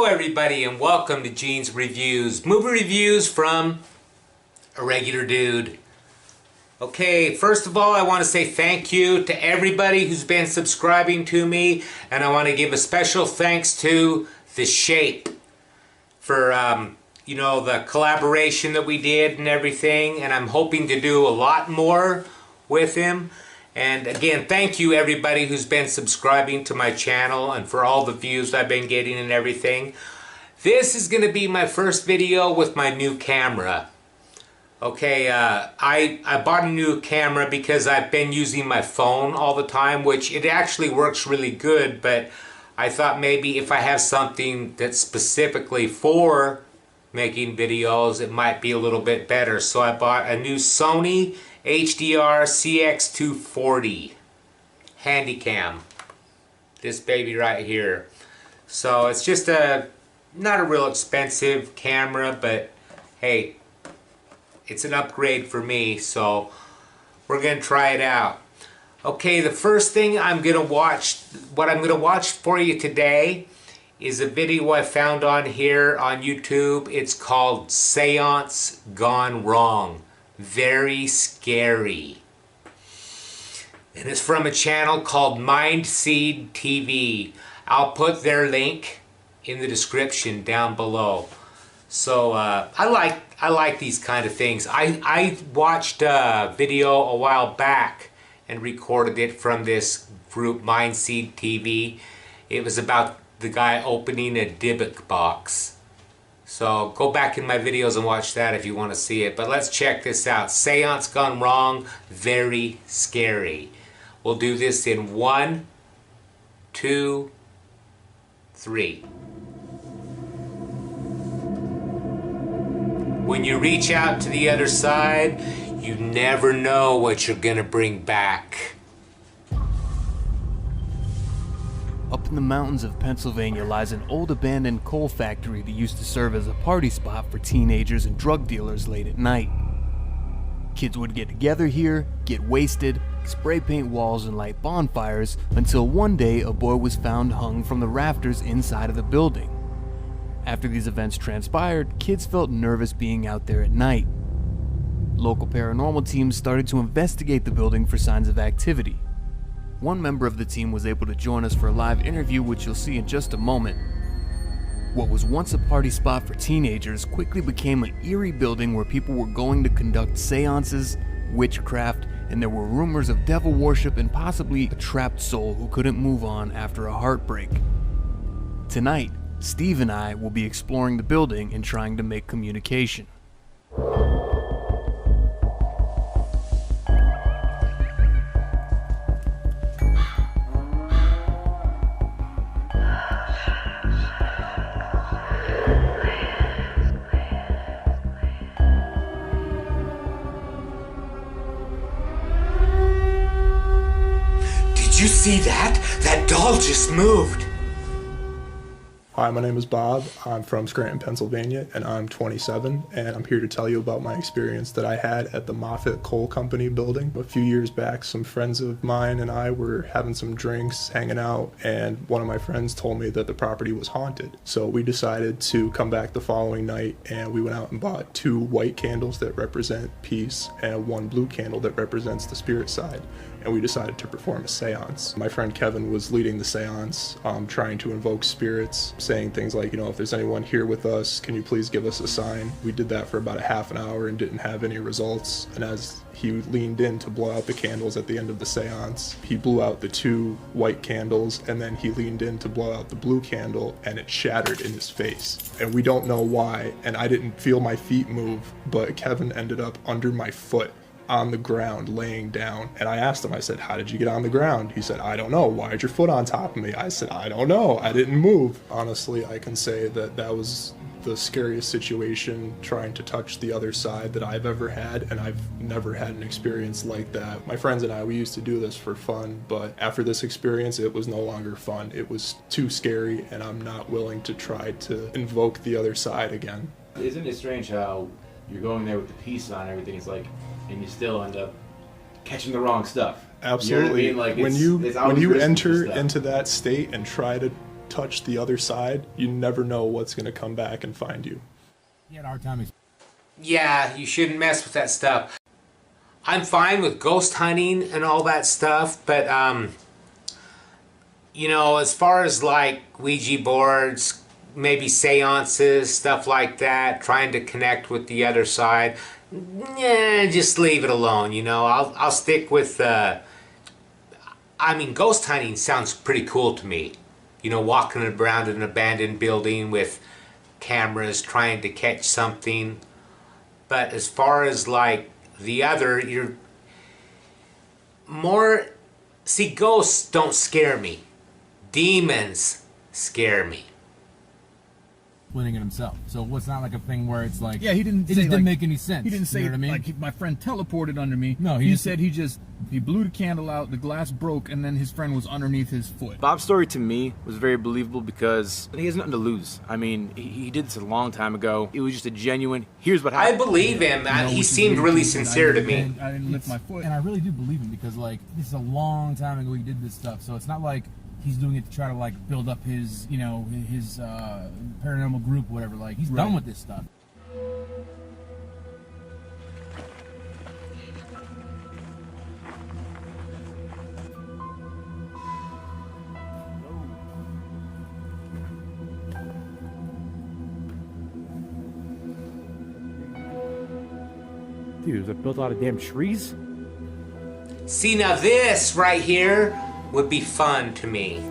everybody, and welcome to Gene's Reviews. Movie reviews from a regular dude. Okay, first of all, I want to say thank you to everybody who's been subscribing to me, and I want to give a special thanks to The Shape for, the collaboration that we did and everything, and I'm hoping to do a lot more with him. And again, thank you everybody who's been subscribing to my channel and for all the views I've been getting and everything. This is going to be my first video with my new camera. Okay, I bought a new camera because I've been using my phone all the time, which it actually works really good, but I thought maybe if I have something that's specifically for making videos, it might be a little bit better. So I bought a new Sony HDR CX240 Handycam. This baby right here. So it's just not a real expensive camera, but hey, it's an upgrade for me, so we're gonna try it out. Okay, the first thing what I'm gonna watch for you today is a video I found on here on YouTube. It's called Seance Gone Wrong. Very scary. And it's from a channel called Mindseed TV. I'll put their link in the description down below. So I like these kind of things. I watched a video a while back and recorded it from this group Mindseed TV. It was about the guy opening a Dybbuk box. So go back in my videos and watch that if you want to see it. But let's check this out. Seance Gone Wrong, very scary. We'll do this in 1, 2, 3. When you reach out to the other side, you never know what you're gonna bring back. Up in the mountains of Pennsylvania lies an old abandoned coal factory that used to serve as a party spot for teenagers and drug dealers late at night. Kids would get together here, get wasted, spray paint walls and light bonfires, until one day a boy was found hung from the rafters inside of the building. After these events transpired, kids felt nervous being out there at night. Local paranormal teams started to investigate the building for signs of activity. One member of the team was able to join us for a live interview, which you'll see in just a moment. What was once a party spot for teenagers quickly became an eerie building where people were going to conduct seances, witchcraft, and there were rumors of devil worship and possibly a trapped soul who couldn't move on after a heartbreak. Tonight, Steve and I will be exploring the building and trying to make communication. Did you see that? That doll just moved. Hi, my name is Bob. I'm from Scranton, Pennsylvania, and I'm 27, and I'm here to tell you about my experience that I had at the Moffett Coal Company building. A few years back, some friends of mine and I were having some drinks, hanging out, and one of my friends told me that the property was haunted. So we decided to come back the following night, and we went out and bought 2 white candles that represent peace and 1 blue candle that represents the spirit side. And we decided to perform a seance. My friend Kevin was leading the seance, trying to invoke spirits, saying things like, if there's anyone here with us, can you please give us a sign? We did that for about a half an hour and didn't have any results. And as he leaned in to blow out the candles at the end of the seance, he blew out the 2 white candles, and then he leaned in to blow out the blue candle, and it shattered in his face. And we don't know why, and I didn't feel my feet move, but Kevin ended up under my foot, on the ground, laying down. And I asked him, I said, how did you get on the ground? He said, I don't know. Why is your foot on top of me? I said, I don't know. I didn't move. Honestly, I can say that that was the scariest situation trying to touch the other side that I've ever had, and I've never had an experience like that. My friends and I, we used to do this for fun, but after this experience, it was no longer fun. It was too scary, and I'm not willing to try to invoke the other side again. Isn't it strange how you're going there with the peace on and everything, and you still end up catching the wrong stuff? Absolutely. You know what I mean? Like when you enter into that state and try to touch the other side, you never know what's going to come back and find you. He had a hard time. Yeah, you shouldn't mess with that stuff. I'm fine with ghost hunting and all that stuff, but you know, as far as like Ouija boards, maybe seances, stuff like that, trying to connect with the other side, yeah, just leave it alone. You know, I'll stick with. I mean, ghost hunting sounds pretty cool to me. You know, walking around an abandoned building with cameras trying to catch something. But as far as like the other, you're more. See, ghosts don't scare me. Demons scare me. Explaining it himself, so it's not like a thing where it's like, Yeah, he didn't. It say, just like, didn't make any sense. He didn't say you know what I mean? like my friend teleported under me. No, he just said he blew the candle out, the glass broke, and then his friend was underneath his foot. Bob's story to me was very believable because he has nothing to lose. I mean, he did this a long time ago. It was just a genuine, here's what I happened. believe him. He seemed really sincere to me. I didn't lift my foot. And I really do believe him because like this is a long time ago he did this stuff, so it's not like he's doing it to try to like build up his, you know, his paranormal group, whatever. Like he's done with this stuff. Dude, was it built out of damn trees? See, now this right here would be fun to me.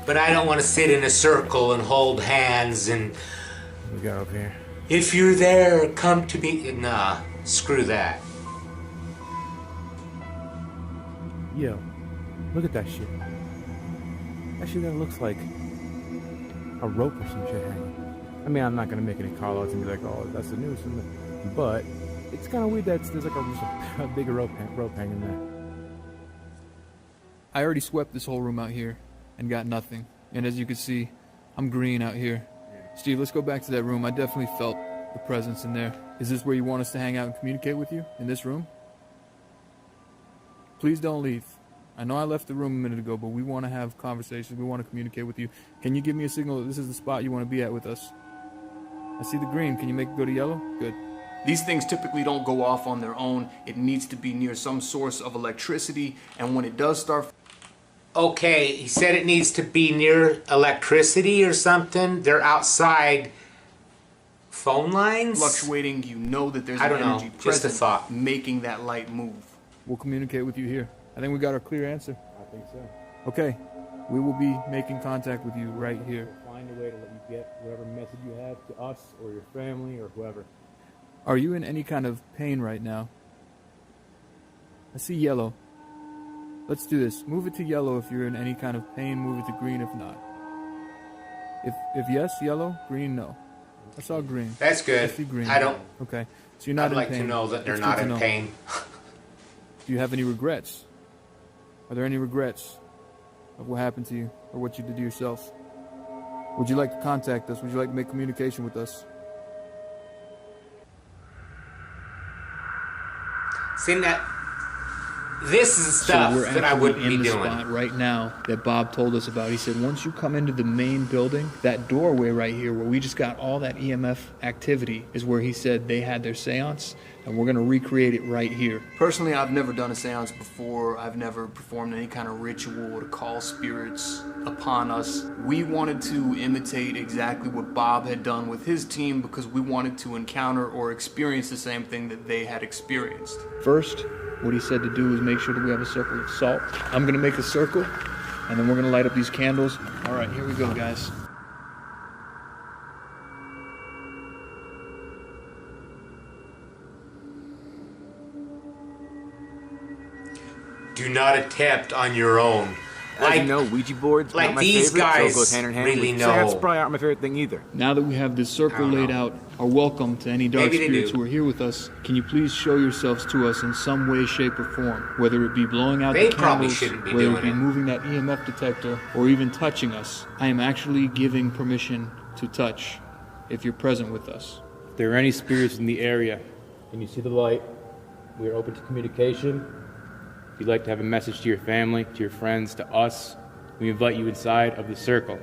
But I don't want to sit in a circle and hold hands and, We got up here. if you're there, come to me. Nah, screw that. Yo, look at that shit. That shit that looks like a rope or some shit hanging. I mean, I'm not gonna make any call outs and be like, oh, that's the news, but it's kind of weird that there's like a big rope hanging there. I already swept this whole room out here and got nothing. And as you can see, I'm green out here. Steve, let's go back to that room. I definitely felt the presence in there. Is this where you want us to hang out and communicate with you? In this room? Please don't leave. I know I left the room a minute ago, but we want to have conversations. We want to communicate with you. Can you give me a signal that this is the spot you want to be at with us? I see the green. Can you make it go to yellow? Good. These things typically don't go off on their own. It needs to be near some source of electricity, and when it does start... Okay, he said it needs to be near electricity or something. They're outside phone lines? fluctuating, you know that there's I an don't know. energy Just a present thought. making that light move. We'll communicate with you here. I think we got our clear answer. I think so. Okay. We will be making contact with you right here. Find a way to let you get whatever message you have to us or your family or whoever. Are you in any kind of pain right now? I see yellow. Let's do this. Move it to yellow if you're in any kind of pain. Move it to green if not. If yes, yellow. Green, no. I saw green. That's good. I see green. I don't. Okay. So you're not I'd in like pain. to know that they're That's not good in to know. pain. Do you have any regrets? Are there any regrets of what happened to you or what you did to yourself? Would you like to contact us? Would you like to make communication with us? See, that this is the stuff that I wouldn't be doing. Spot right now that Bob told us about. He said once you come into the main building, that doorway right here where we just got all that EMF activity is where he said they had their seance, and we're going to recreate it right here. Personally, I've never done a seance before. I've never performed any kind of ritual to call spirits upon us. We wanted to imitate exactly what Bob had done with his team because we wanted to encounter or experience the same thing that they had experienced. First, what he said to do is make sure that we have a circle of salt. I'm going to make a circle, and then we're going to light up these candles. All right, here we go, guys. Do not attempt on your own. As you know, Ouija boards like not my these favorite, so guys it goes hand in hand. really Seance know. probably aren't my favorite thing either. Now that we have this circle I don't laid know. out, our welcome to any dark Maybe they spirits do. who are here with us, can you please show yourselves to us in some way, shape, or form? Whether it be blowing out They the probably candles, shouldn't be whether doing it be it. moving that EMF detector, or even touching us. I am actually giving permission to touch if you're present with us. If there are any spirits in the area and you see the light, we are open to communication. you'd like to have a message to your family, to your friends, to us, we invite you inside of the circle.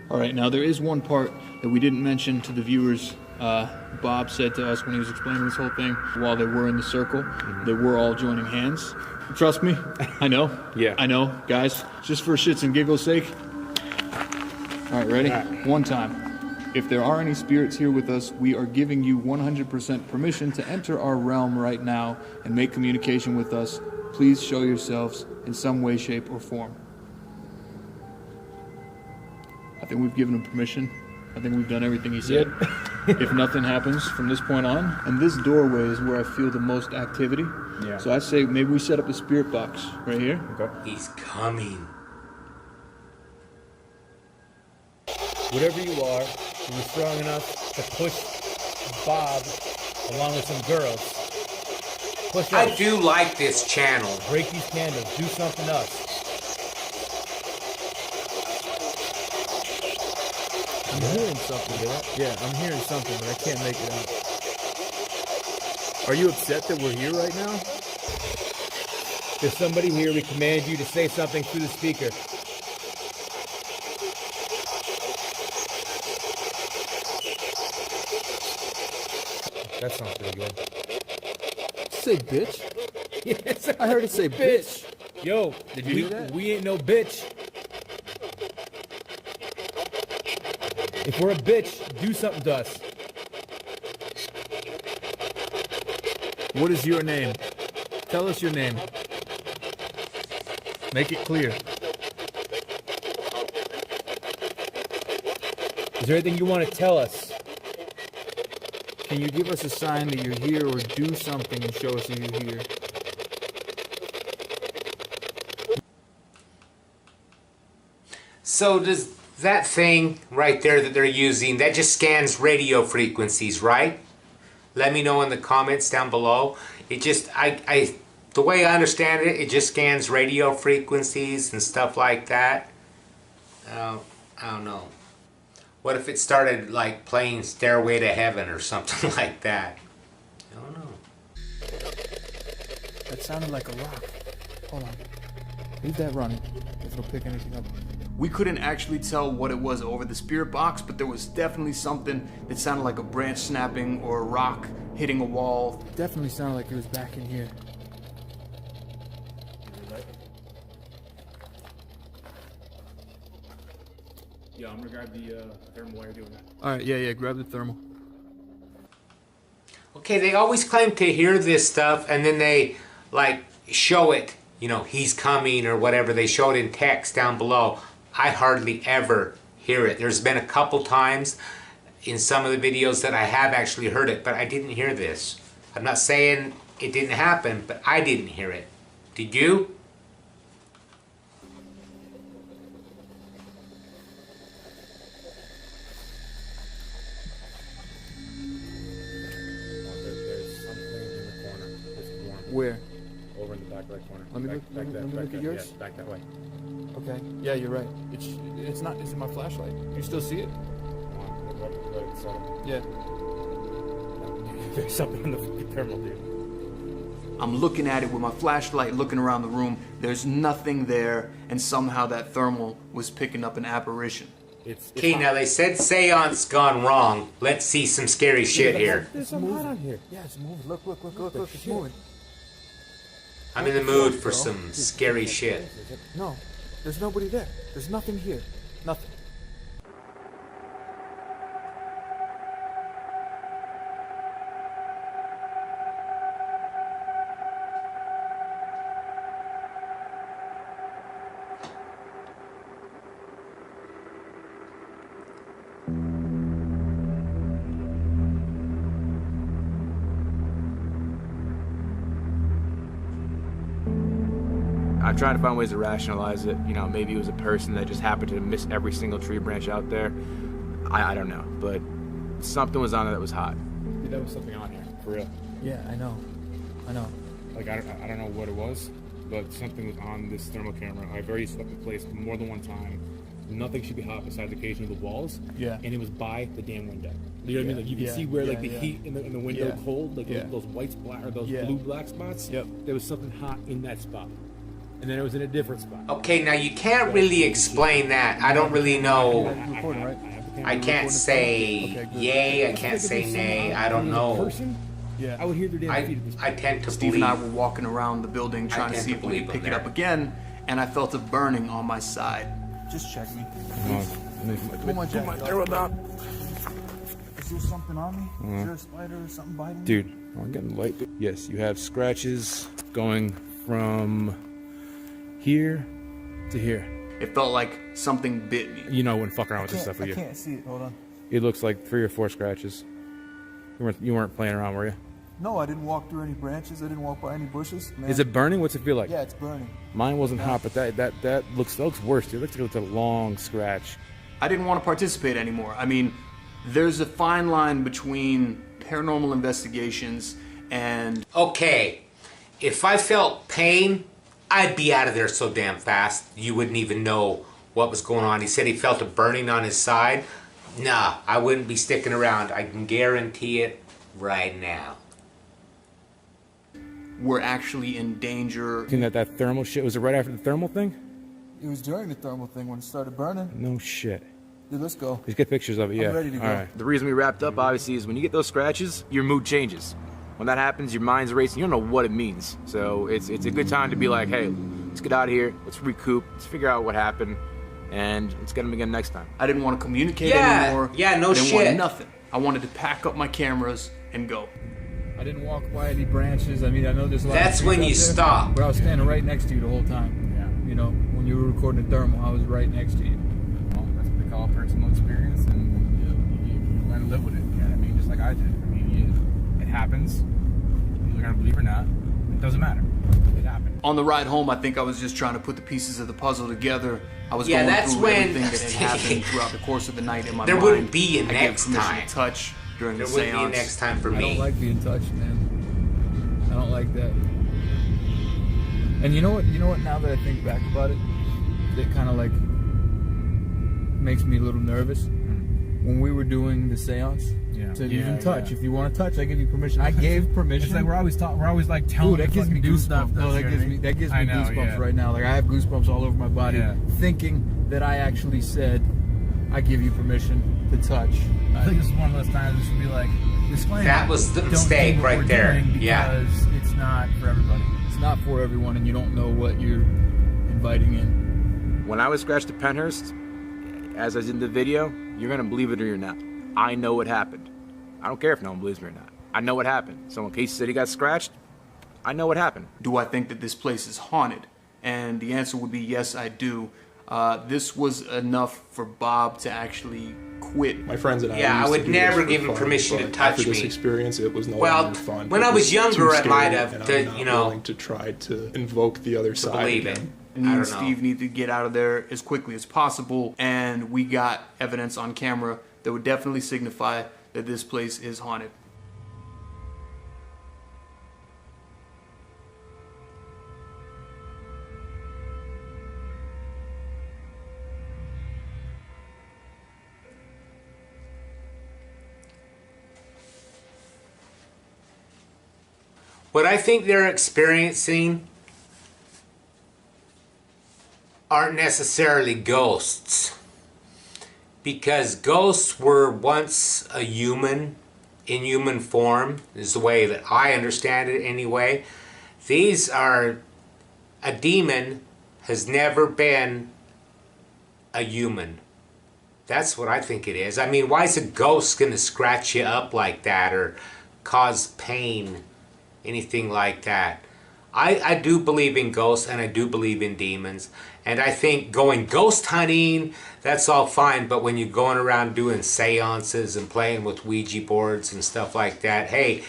All right, now there is one part that we didn't mention to the viewers. Bob said to us when he was explaining this whole thing, while they were in the circle, they were all joining hands. Trust me, I know. Yeah. I know, guys. Just for shits and giggles' sake. All right, ready? All right. One time. If there are any spirits here with us, we are giving you 100% permission to enter our realm right now and make communication with us. Please show yourselves in some way, shape, or form. I think we've given him permission. I think we've done everything he said. If nothing happens from this point on, and this doorway is where I feel the most activity. Yeah. So I say maybe we set up the spirit box right here. Okay. He's coming. Whatever you are, you were strong enough to push Bob along with some girls. Push I us. do like this channel. Break these candles. Do something else. I'm hearing something. Yeah, I'm hearing something, but I can't make it out. Are you upset that we're here right now? There's somebody here. We command you to say something through the speaker. That sounds pretty good. Say bitch. Yes, I heard it say bitch. Yo, Did you hear that? We ain't no bitch. If we're a bitch, do something to us. What is your name? Tell us your name. Make it clear. Is there anything you want to tell us? Can you give us a sign that you're here, or do something and show us that you're here? So does that thing right there that they're using, that just scans radio frequencies, right? Let me know in the comments down below. It just, the way I understand it, it just scans radio frequencies and stuff like that. I don't know. What if it started like playing Stairway to Heaven or something like that? I don't know. That sounded like a rock. Hold on. Leave that running, if it'll pick anything up. We couldn't actually tell what it was over the spirit box, but there was definitely something that sounded like a branch snapping or a rock hitting a wall. Definitely sounded like it was back in here. Yeah, I'm gonna grab the thermal while you're doing that. Alright, yeah, grab the thermal. Okay, they always claim to hear this stuff and then they like show it, you know, he's coming or whatever. They show it in text down below. I hardly ever hear it. There's been a couple times in some of the videos that I have actually heard it, but I didn't hear this. I'm not saying it didn't happen, but I didn't hear it. Did you? There's something in the corner. There's one. Where? Over in the back right corner. Let me Back- look- back let me- that- let me back look that- at yours. Yeah, back that way. Okay. Yeah, you're right. It's not. It's in my flashlight. You still see it? Come on, let it settle. Yeah. There's something in the thermal, dude. I'm looking at it with my flashlight, looking around the room. There's nothing there, and somehow that thermal was picking up an apparition. It's Okay, hot. now they said seance gone wrong. Let's see some scary shit here. There's some hot on here. Yeah, it's moving. Look, it's moving. I'm in the mood for some scary shit. No, there's nobody there. There's nothing here. Nothing. I tried to find ways to rationalize it. You know, maybe it was a person that just happened to miss every single tree branch out there. I don't know, but something was on it that was hot. Yeah, there was something on here, for real. Yeah, I know. Like, I don't know what it was, but something was on this thermal camera. I've already slept in place more than one time. Nothing should be hot besides occasionally the walls. Yeah. And it was by the damn window. You know what I mean? Like, you can Yeah, see where, like, the yeah. heat in the window Yeah. cold, like Yeah. those white black, or those Yeah. blue black spots. Yep. There was something hot in that spot. and then it was in a different spot. Okay, now you can't really explain that. I don't really know. You're recording, right? I can't say yay, I can't say nay, I don't know. Person, yeah. I would hear their damn feet at this I tend to Steve believe. and I were walking around the building trying to tend see to if we could believe pick him it up there. again, and I felt a burning on my side. Just check me. Pull my jacket off. Is there something on me? Is there a spider or something biting me? Dude, I'm getting light. Yes, you have scratches going from here to here. It felt like something bit me. You know, I wouldn't fuck around with this stuff with I you. can't see it. Hold on. It looks like 3 or 4 scratches. You weren't playing around, were you? No, I didn't walk through any branches. I didn't walk by any bushes. Man. Is it burning? What's it feel like? Yeah, it's burning. Mine wasn't hot, but that looks worse. Dude. It looks like it's a long scratch. I didn't want to participate anymore. I mean, there's a fine line between paranormal investigations and... Okay, if I felt pain, I'd be out of there so damn fast you wouldn't even know what was going on. He said he felt a burning on his side. Nah, I wouldn't be sticking around. I can guarantee it right now. We're actually in danger. Seen that thermal shit? Was it right after the thermal thing? It was during the thermal thing when it started burning. No shit. Dude, let's go. Let's get pictures of it, yeah. I'm ready to go. All right. The reason we wrapped up, obviously, is when you get those scratches, your mood changes. When that happens, your mind's racing. You don't know what it means. So it's a good time to be like, hey, let's get out of here. Let's recoup. Let's figure out what happened. And let's get them again next time. I didn't want to communicate Yeah, anymore. yeah, no I didn't shit. want nothing. I wanted to pack up my cameras and go. I didn't walk by any branches. I mean, I know there's a lot That's of trees when out you there, stop. But I was standing right next to you the whole time. Yeah. You know, when you were recording the thermal, I was right next to you. Well, that's what they call personal experience, and you learn to live with it. You know what I mean? Just like I did. I mean, it happens. You're gonna believe it or not. It doesn't matter. It happened. On the ride home, I think I was just trying to put the pieces of the puzzle together. I was Yeah, going that's through when- everything that had happened throughout the course of the night in my There mind. wouldn't be a I gave next permission time. to touch during There the wouldn't be a seance. next time for I don't me. like being touched, man. I don't like that. And you know what? You know what? Now that I think back about it, it kind of like makes me a little nervous. When we were doing the seance, said you can touch. If you want to touch, I give you permission. I gave permission. It's like we're always like telling. Ooh, that gives me goosebumps. No, that gives me goosebumps right now. Like I have goosebumps all over my body, thinking that I actually said, "I give you permission to touch." I think this is one of those times we should be like, disclaimer. That was the don't mistake do what right we're there. doing Yeah. Because it's not for everybody. It's not for everyone, and you don't know what you're inviting in. When I was scratched at Penhurst, as I was in the video, you're gonna believe it or you're not. I know what happened. I don't care if no one believes me or not. I know what happened. So when Casey said he got scratched, I know what happened. Do I think that this place is haunted? And the answer would be yes, I do. This was enough for Bob to actually quit. My friends and I. Yeah, I used would to do never this for give him fun, permission to but touch after this me. experience, it was no Well, longer fun. when It I was younger, too I scary, might have and to, I'm not you know, willing to try to invoke the other side. believe it. again. Me I and don't know. Steve need to get out of there as quickly as possible, and we got evidence on camera that would definitely signify that this place is haunted. What I think they're experiencing aren't necessarily ghosts, because ghosts were once a human in human form, is the way that I understand it anyway. These are, a demon has never been a human. That's what I think it is. I mean, why is a ghost going to scratch you up like that or cause pain, anything like that? I do believe in ghosts, and I do believe in demons, and I think going ghost hunting, that's all fine, but when you're going around doing seances and playing with Ouija boards and stuff like that, hey,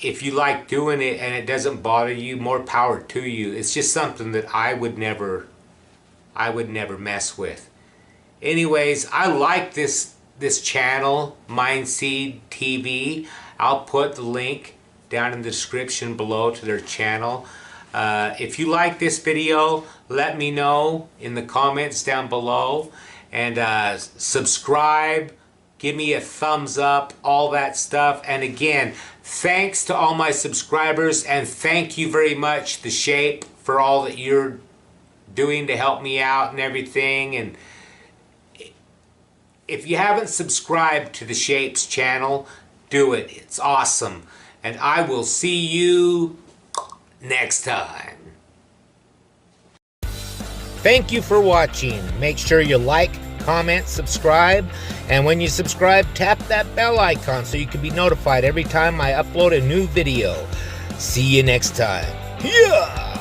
if you like doing it and it doesn't bother you, more power to you. It's just something that I would never mess with. Anyways, I like this channel, Mindseed TV. I'll put the link down in the description below to their channel. If you like this video, let me know in the comments down below, and subscribe, give me a thumbs up, all that stuff. And again, thanks to all my subscribers, and thank you very much, The Shape, for all that you're doing to help me out and everything. And if you haven't subscribed to the Shapes channel, do it. It's awesome. And I will see you next time. Thank you for watching. Make sure you like, comment, subscribe, and when you subscribe, tap that bell icon so you can be notified every time I upload a new video. See you next time. Yeah!